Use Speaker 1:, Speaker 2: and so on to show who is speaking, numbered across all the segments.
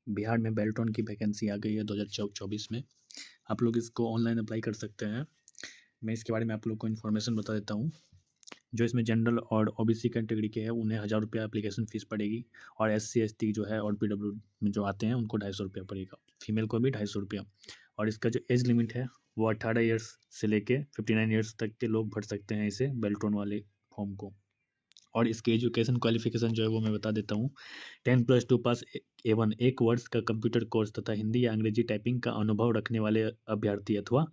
Speaker 1: बिहार में बेल्ट्रॉन की वैकेंसी आ गई है 2024 में। आप लोग इसको ऑनलाइन अप्लाई कर सकते हैं। मैं इसके बारे में आप लोग को इन्फॉर्मेशन बता देता हूँ। जो इसमें जनरल और ओबीसी कैटेगरी के हैं उन्हें 1000 रुपया एप्लीकेशन फ़ीस पड़ेगी, और SC ST जो है और PW में जो आते हैं उनको 250 रुपया पड़ेगा। फीमेल को भी 250 रुपया। और इसका जो एज लिमिट है वो 18 ईयर्स से लेके 59 ईयर्स तक के लोग भर सकते हैं इसे, बेल्ट्रॉन वाले फॉर्म को। और इसके एजुकेशन क्वालिफिकेशन जो है वो मैं बता देता हूँ। 10+2 पास एवं 1 वर्ष का कंप्यूटर कोर्स तथा हिंदी या अंग्रेजी टाइपिंग का अनुभव रखने वाले अभ्यर्थी, अथवा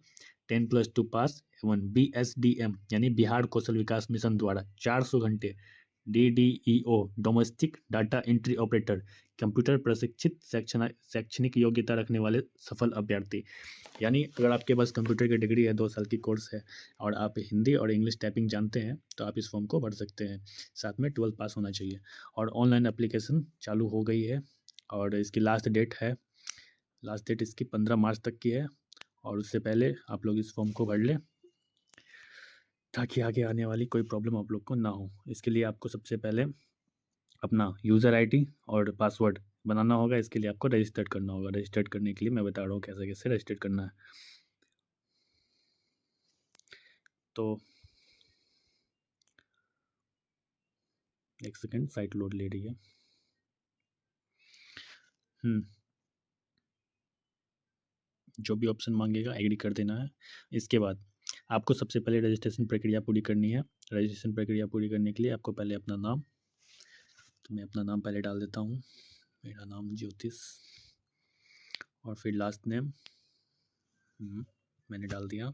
Speaker 1: 10+2 पास एवं BSDM यानी बिहार कौशल विकास मिशन द्वारा 400 घंटे DDEO domestic data entry operator computer प्रशिक्षित शैक्षणिक योग्यता रखने वाले सफल अभ्यर्थी। यानी अगर आपके पास कंप्यूटर की डिग्री है, 2 साल की कोर्स है, और आप हिंदी और इंग्लिश टाइपिंग जानते हैं, तो आप इस फॉर्म को भर सकते हैं। साथ में 12 पास होना चाहिए। और ऑनलाइन एप्लीकेशन चालू हो गई है, और इसकी लास्ट डेट इसकी 15 मार्च तक की है। और उससे पहले आप लोग इस फॉर्म को भर लें, ताकि आगे आने वाली कोई प्रॉब्लम आप लोग को ना हो। इसके लिए आपको सबसे पहले अपना यूज़र ID और पासवर्ड बनाना होगा। इसके लिए आपको रजिस्टर्ड करना होगा। रजिस्टर्ड करने के लिए मैं बता रहा हूँ कैसे कैसे रजिस्टर्ड करना है। तो एक सेकेंड, साइट लोड ले रही है। जो भी ऑप्शन मांगेगा एग्री कर देना है। इसके बाद आपको सबसे पहले रजिस्ट्रेशन प्रक्रिया पूरी करनी है। रजिस्ट्रेशन प्रक्रिया पूरी करने के लिए आपको पहले अपना नाम, तो मैं अपना नाम पहले डाल देता हूँ। मेरा नाम ज्योतिष, और फिर लास्ट नेम मैंने डाल दिया।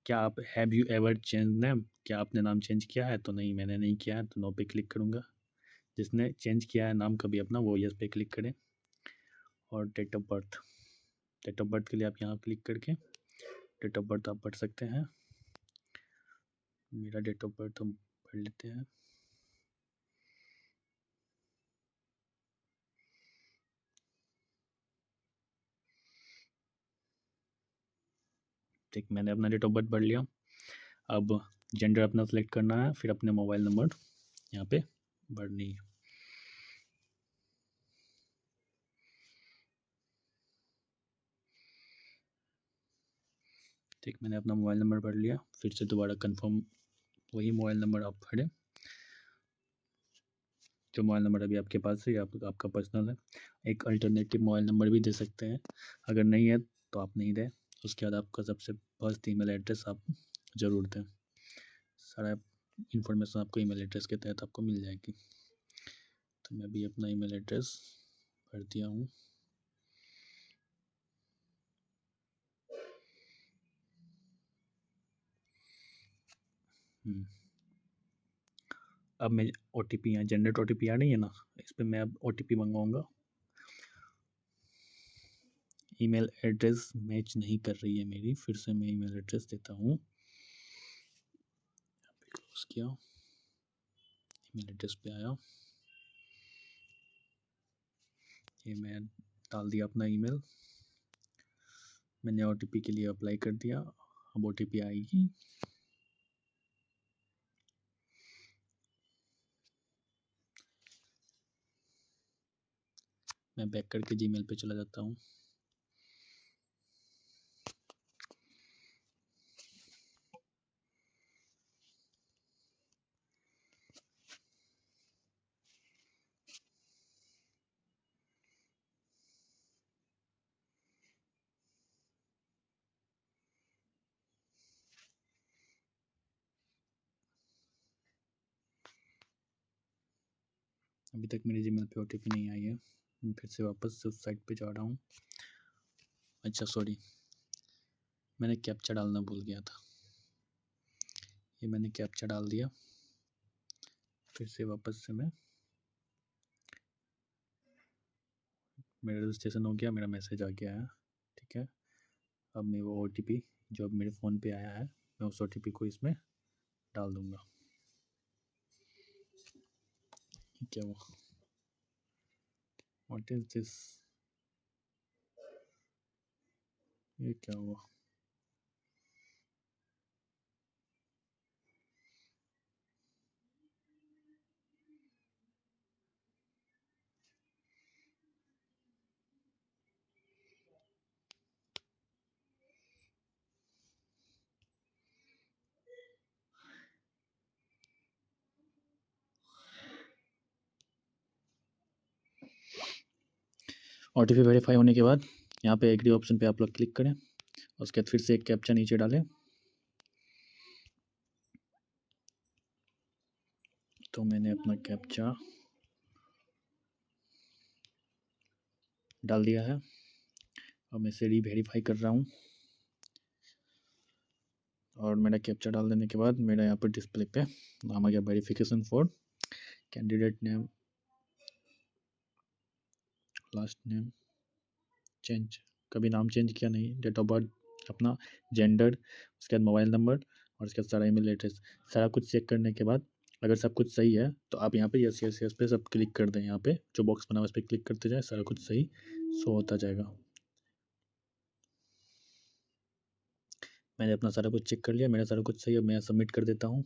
Speaker 1: क्या आप have you ever change name, क्या आपने नाम चेंज किया है? तो नहीं, मैंने नहीं किया है, तो नो पे क्लिक करूँगा। जिसने चेंज किया है नाम कभी अपना, वो यस पे क्लिक करें। और डेट ऑफ बर्थ के लिए आप यहाँ क्लिक करके डेट ऑफ बर्थ आप भर सकते हैं। मेरा डेट ऑफ बर्थ हम भर लेते हैं। ठीक, मैंने अपना डेट ऑफ बर्थ भर लिया। अब जेंडर अपना सेलेक्ट करना है, फिर अपने मोबाइल नंबर यहाँ पे भरनी है। ठीक, मैंने अपना मोबाइल नंबर भर लिया। फिर से दोबारा कंफर्म वही मोबाइल नंबर आप भरें, जो मोबाइल नंबर अभी आपके पास है, आपका पर्सनल है। एक अल्टरनेटिव मोबाइल नंबर भी दे सकते हैं, अगर नहीं है तो आप नहीं दें। उसके बाद आपका सबसे फर्स्ट ईमेल एड्रेस आप ज़रूर दें। सारा इन्फॉर्मेशन आपको ईमेल एड्रेस के तहत आपको मिल जाएगी। तो मैं भी अपना ईमेल एड्रेस भर दिया हूँ। अब मैं OTP, यहाँ जनरेट OTP आ रही है ना, इस पर मैं अब OTP मंगवाऊँगा। ईमेल एड्रेस मैच नहीं कर रही है मेरी, फिर से मैं ईमेल एड्रेस देता हूँ। क्लोज किया, ईमेल एड्रेस पे आया, ये मैं डाल दिया अपना ईमेल। मैंने OTP के लिए अप्लाई कर दिया। अब OTP आएगी। मैं बैक करके जीमेल पे चला जाता हूँ। अभी तक मेरे जीमेल पे OTP नहीं आई है। मैं फिर से वापस उस साइट पे जा रहा हूँ। अच्छा सॉरी, मैंने कैप्चा डालना भूल गया था। ये मैंने कैप्चा डाल दिया। फिर से वापस से मेरा रजिस्ट्रेशन हो गया, मेरा मैसेज आ गया है। ठीक है, अब मैं वो OTP जो अब मेरे फ़ोन पे आया है, मैं उस OTP को इसमें डाल दूँगा। क्या हुआ? What is this? ये क्या हुआ? OTP वेरीफाई होने के बाद यहाँ पे एग्री ऑप्शन पे आप लोग क्लिक करें। उसके बाद फिर से एक कैप्चा नीचे डालें। तो मैंने अपना कैप्चा डाल दिया है और मैं इसे रीवेरीफाई कर रहा हूँ। और मेरा कैप्चा डाल देने के बाद मेरा यहाँ पर डिस्प्ले पे नाम आ गया verification for candidate name, last name change, कभी नाम चेंज किया नहीं, डेट ऑफ बर्थ अपना, जेंडर, उसके बाद मोबाइल नंबर और उसके बाद सारा ईमेल एड्रेस, सारा कुछ चेक करने के बाद अगर सब कुछ सही है तो आप यहाँ पे यस यस यस पे सब क्लिक कर दें। यहाँ पे जो बॉक्स बना हुआ है उस पर क्लिक करते जाए, सारा कुछ सही शो होता जाएगा। मैंने अपना सारा कुछ चेक कर लिया, मेरा सारा कुछ सही है, मैं सबमिट कर देता हूँ।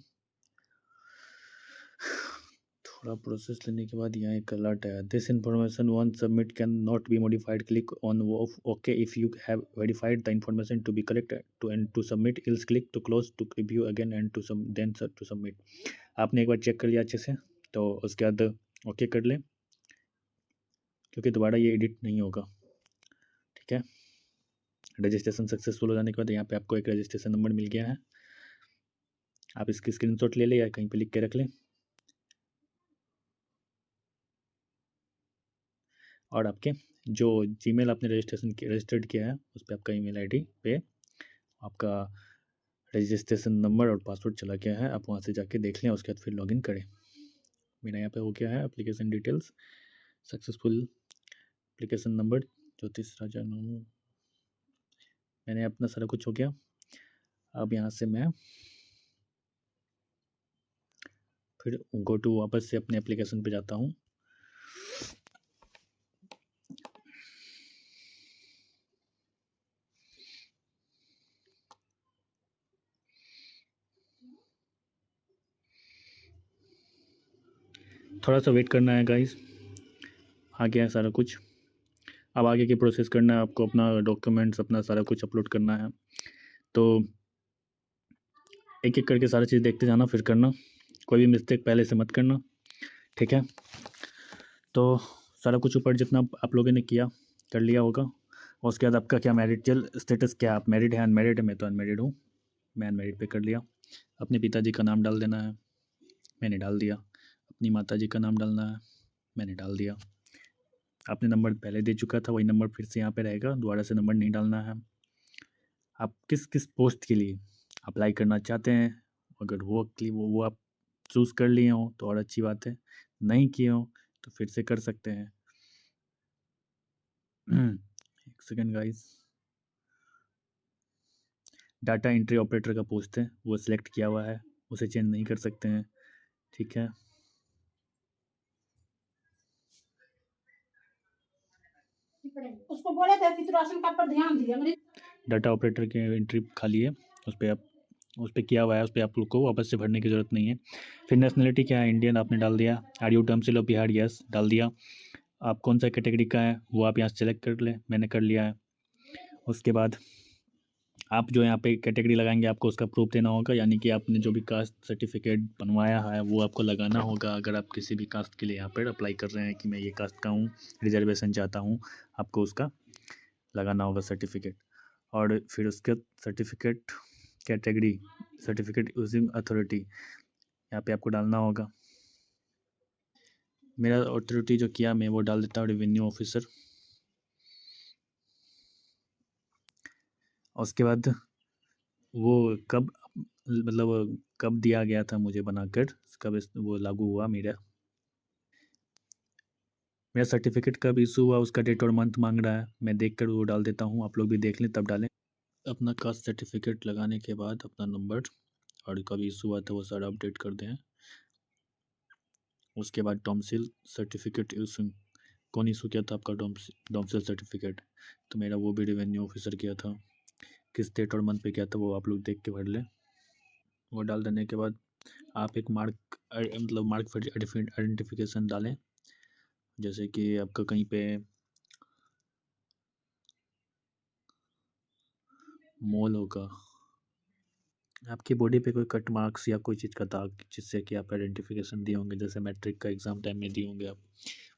Speaker 1: थोड़ा प्रोसेस लेने के बाद यहाँ एक अलर्ट है, this information once submit can not be modified, click on okay if you have verified the information to be correct to and to submit, else click to close to review again and to then to submit. आपने एक बार check कर लिया अच्छे से तो उसके बाद okay कर लें, क्योंकि दोबारा ये एडिट नहीं होगा। ठीक है, रजिस्ट्रेशन सक्सेसफुल हो जाने के बाद यहाँ पे आपको एक रजिस्ट्रेशन नंबर मिल गया है, आप इसकी स्क्रीनशॉट ले लें या कहीं पे लिख के रख लें। और आपके जो जीमेल आपने रजिस्टर्ड किया है उस पर आपका ईमेल आईडी पे आपका रजिस्ट्रेशन नंबर और पासवर्ड चला गया है, आप वहाँ से जाके देख लें, उसके बाद फिर लॉगिन करें। मेरा यहाँ पे हो गया है application details successful, application number 34,009, मैंने अपना सारा कुछ हो गया। अब यहाँ से मैं फिर गो टू वापस से अपने एप्लीकेशन पे जाता हूँ। थोड़ा सा वेट करना है गाइस, आ गया है सारा कुछ। अब आगे की प्रोसेस करना है आपको, अपना डॉक्यूमेंट्स अपना सारा कुछ अपलोड करना है, तो एक एक करके सारी चीज़ देखते जाना, फिर करना, कोई भी मिस्टेक पहले से मत करना। ठीक है, तो सारा कुछ ऊपर जितना आप लोगों ने किया कर लिया होगा। और उसके बाद आपका क्या मैरिटल स्टेटस, क्या आप मैरिड है अनमैरिड है? मैं तो अनमैरिड हूँ, मैं अनमैरिड पे कर लिया। अपने पिताजी का नाम डाल देना है, मैंने डाल दिया। अपनी माताजी का नाम डालना है, मैंने डाल दिया। आपने नंबर पहले दे चुका था, वही नंबर फिर से यहाँ पे रहेगा, दोबारा से नंबर नहीं डालना है। आप किस किस पोस्ट के लिए अप्लाई करना चाहते हैं, अगर वो आप चूज़ कर लिए हों तो और अच्छी बात है, नहीं किए हों तो फिर से कर सकते हैं। एक second guys, data entry operator का पोस्ट है, वो सिलेक्ट किया हुआ है, उसे चेंज नहीं कर सकते हैं। ठीक है, उसको बोले थे कि तू राशन कार्ड पर ध्यान दिया। डाटा ऑपरेटर की एंट्री खाली है, उस पर आप उस पर किया हुआ है, उस पर आप लोग को वापस से भरने की ज़रूरत नहीं है। फिर नेशनलिटी क्या है, इंडियन आपने डाल दिया। Are you domicile of Bihar, yes डाल दिया। आप कौन सा कैटेगरी का है वो आप यहाँ से सेलेक्ट कर लें, मैंने कर लिया है। उसके बाद आप जो यहाँ पे कैटेगरी लगाएंगे आपको उसका प्रूफ देना होगा, यानी कि आपने जो भी कास्ट सर्टिफिकेट बनवाया है वो आपको लगाना होगा। अगर आप किसी भी कास्ट के लिए यहाँ पर अप्लाई कर रहे हैं कि मैं ये कास्ट का हूँ, रिजर्वेशन चाहता हूँ, आपको उसका लगाना होगा सर्टिफिकेट। और फिर उसके certificate category, certificate using authority यहाँ पे आपको डालना होगा। मेरा अथॉरिटी जो किया मैं वो डाल देता हूँ रेवेन्यू ऑफिसर। और उसके बाद वो कब मतलब कब दिया गया था मुझे बनाकर, कब वो लागू हुआ, मेरा सर्टिफिकेट कब इशू हुआ उसका डेट और मंथ मांग रहा है, मैं देख कर वो डाल देता हूँ, आप लोग भी देख लें तब डालें। अपना कास्ट सर्टिफिकेट लगाने के बाद अपना नंबर और कब इशू हुआ था वो सारा अपडेट कर दें। उसके बाद डोमिसाइल सर्टिफिकेट इशू, कौन इशू किया था आपका डोमिसाइल सर्टिफिकेट, तो मेरा वो भी रेवेन्यू ऑफिसर किया था। किस डेट और मंथ पे किया था वो आप लोग देख के भर लें। वो डाल देने के बाद आप एक मार्क फॉर आइडेंटिफिकेशन डालें, जैसे कि आपका कहीं पे मोल होगा, आपकी बॉडी पे कोई कट मार्क्स या कोई चीज़ का दाग जिससे कि आप आइडेंटिफिकेशन दिए होंगे, जैसे मैट्रिक का एग्ज़ाम टाइम में दिए होंगे आप,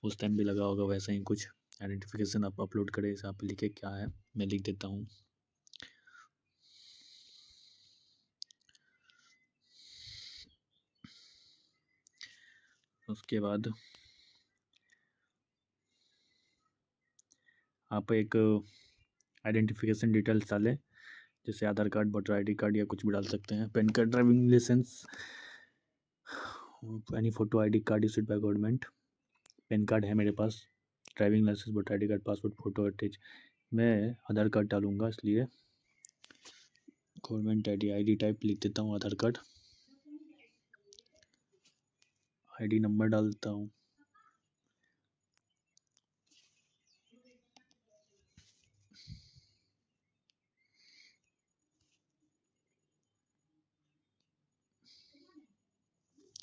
Speaker 1: उस टाइम भी लगा होगा वैसा ही कुछ, आइडेंटिफिकेशन आप अपलोड करें, यहाँ पे लिखे क्या है, मैं लिख देता हूँ। उसके बाद आप एक आइडेंटिफिकेशन डिटेल्स डालें, जैसे Aadhaar card, voter ID card या कुछ भी डाल सकते हैं, PAN card, driving licence, any photo ID card issued by government. PAN card है मेरे पास, driving licence, voter ID card, passport photo attach. मैं आधार कार्ड डालूंगा, इसलिए गवर्नमेंट आईडी टाइप लिख देता हूँ आधार कार्ड, आईडी नंबर डाल देता हूँ।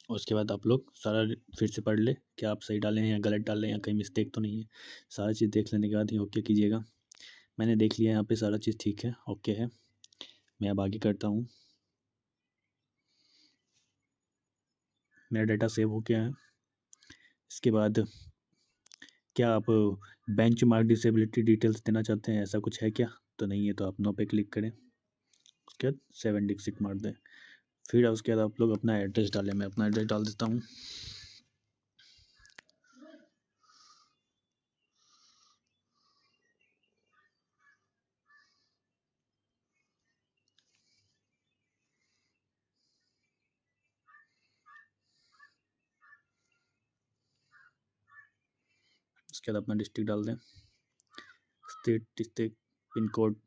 Speaker 1: उसके बाद आप लोग सारा फिर से पढ़ ले, क्या आप सही डालें हैं या गलत डालें या कहीं मिस्टेक तो नहीं है। सारा चीज़ देख लेने के बाद ही ओके कीजिएगा। मैंने देख लिया, यहाँ पे सारा चीज़ ठीक है, ओके है। मैं अब आगे करता हूँ। मेरा डाटा सेव हो गया है। इसके बाद क्या आप बेंच मार्क डिसेबिलिटी डिटेल्स देना चाहते हैं, ऐसा कुछ है क्या? तो नहीं है, तो आप नो पे क्लिक करें। उसके बाद 7 डिजिट मार दें। फिर उसके बाद आप लोग अपना एड्रेस डालें, मैं अपना एड्रेस डाल देता हूँ। उसके बाद अपना डिस्ट्रिक्ट डाल दें, स्टेट, डिस्ट्रिक्ट, पिन कोड,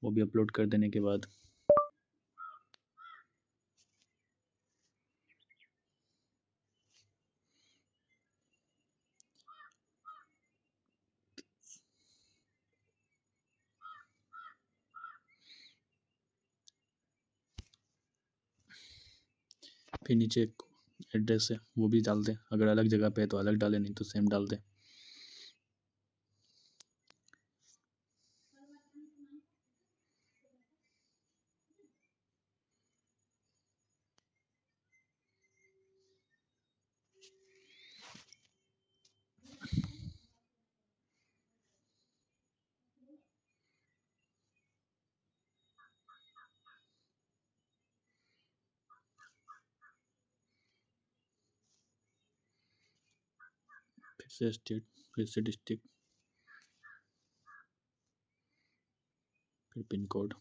Speaker 1: वो भी अपलोड कर देने के बाद फिर नीचे एक एड्रेस है, वो भी डाल दें। अगर अलग जगह पे है तो अलग डालें, नहीं तो सेम डाल दें। फिर से स्टेट, फिर से डिस्ट्रिक्ट, फिर पिन कोड,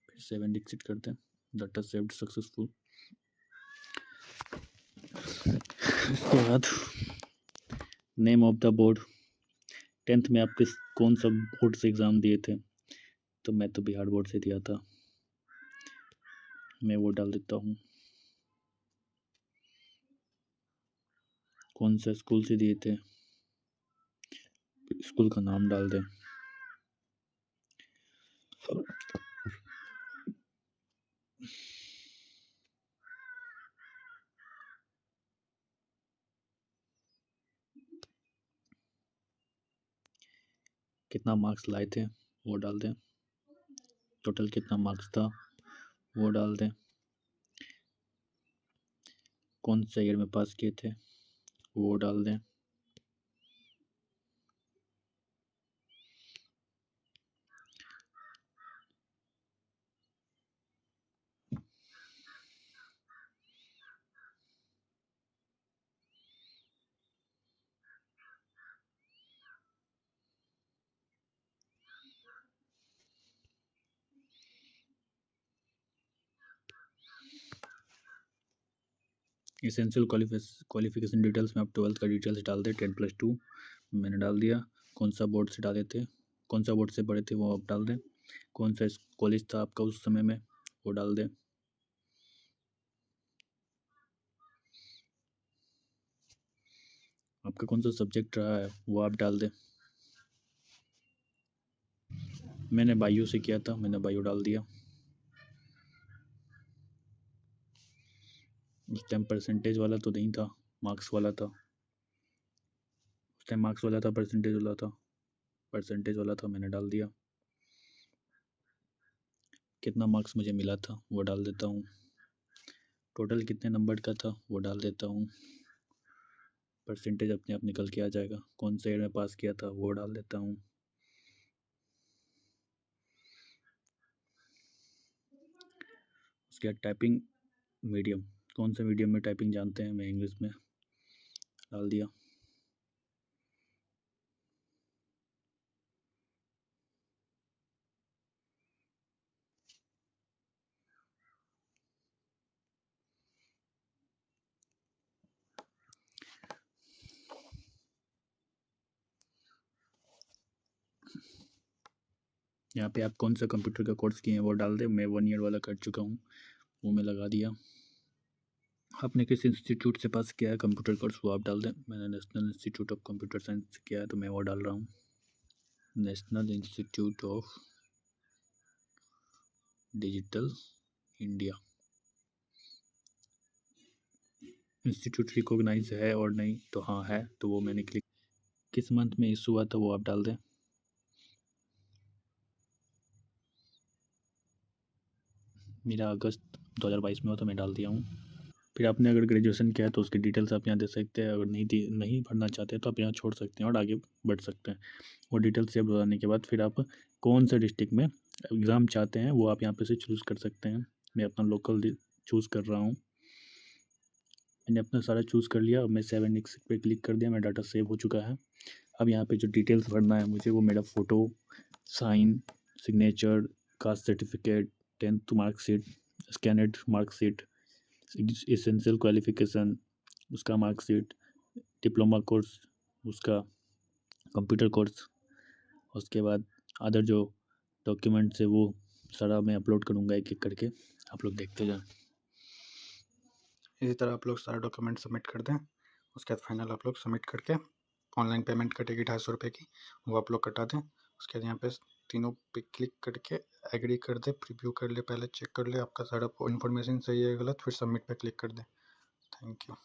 Speaker 1: फिर 7 डिजिट करते हैं। Data saved successful. उसके बाद name of the board, 10th में आप किस कौन सा बोर्ड से एग्ज़ाम दिए थे? तो मैं तो बिहार बोर्ड से दिया था, मैं वो डाल देता हूँ। कौन सा स्कूल से दिए थे, स्कूल का नाम डाल दें। कितना मार्क्स लाए थे वो डाल दें, टोटल कितना मार्क्स था वो डाल दें, कौन से ईयर में पास किए थे वो डाल दें। एसेंशियल क्वालिफिकेशन डिटेल्स में आप 12th का डिटेल्स डाल दें, 10+2 मैंने डाल दिया। कौन सा बोर्ड से डाले थे, कौन सा बोर्ड से पढ़े थे वो आप डाल दें। कौन सा कॉलेज था आपका उस समय में वो डाल दें। आपका कौन सा सब्जेक्ट रहा है वो आप डाल दें। मैंने बायो से किया था, मैंने बायो डाल दिया। उस टाइम परसेंटेज वाला तो नहीं था, मार्क्स वाला था। उस टाइम मार्क्स वाला था, परसेंटेज वाला था, परसेंटेज वाला था, मैंने डाल दिया। कितना मार्क्स मुझे मिला था वो डाल देता हूँ। टोटल कितने नंबर का था वो डाल देता हूँ। परसेंटेज अपने आप निकल के आ जाएगा। कौन से ईयर में पास किया था वो डाल देता हूँ। उसके बाद टाइपिंग मीडियम, कौन से मीडियम में टाइपिंग जानते हैं, मैं इंग्लिश में डाल दिया। यहाँ पे आप कौन सा कंप्यूटर का कोर्स किए हैं वो डाल दें। मैं 1 ईयर वाला कर चुका हूँ, वो मैं लगा दिया। आपने किस इंस्टीट्यूट से पास किया है कंप्यूटर कोर्स वो आप डाल दें। मैंने national institute of computer science से किया है तो मैं वो डाल रहा हूँ, national institute of digital India. Institute recognise है और नहीं तो हाँ है, तो वो मैंने क्लिक। किस मंथ में इशू हुआ था वो आप डाल दें। मेरा अगस्त 2022 में हुआ तो मैं डाल दिया हूँ। फिर आपने अगर ग्रेजुएशन किया है तो उसकी डिटेल्स आप यहाँ दे सकते हैं। अगर नहीं भरना चाहते तो आप यहाँ छोड़ सकते हैं और आगे बढ़ सकते हैं। वो डिटेल्स सेव बताने के बाद फिर आप कौन से डिस्ट्रिक्ट में एग्ज़ाम चाहते हैं वो आप यहाँ पे से चूज़ कर सकते हैं। मैं अपना लोकल चूज़ कर रहा हूँ। मैंने अपना सारा चूज़ कर लिया। अब मैं 7 पे क्लिक कर दिया, मेरा डाटा सेव हो चुका है। अब यहाँ पे जो डिटेल्स भरना है मुझे वो मेरा photo, sign, signature, caste certificate, 10th marksheet, scanned marksheet, essential qualification उसका मार्कशीट, डिप्लोमा कोर्स उसका, कंप्यूटर कोर्स, उसके बाद अदर जो डॉक्यूमेंट्स है वो सारा मैं अपलोड करूँगा एक एक करके। आप लोग देखते जाएं। इसी तरह आप लोग सारा डॉक्यूमेंट सबमिट कर दें। उसके बाद फाइनल आप लोग सबमिट करके ऑनलाइन पेमेंट कटेगी 250 रुपये की, वो आप लोग कटा दें। उसके बाद यहाँ पे तीनों पे क्लिक करके एग्री कर दे, प्रीव्यू कर ले, पहले चेक कर ले आपका सारा इन्फॉर्मेशन सही है गलत, फिर सबमिट पे क्लिक कर दे। Thank you.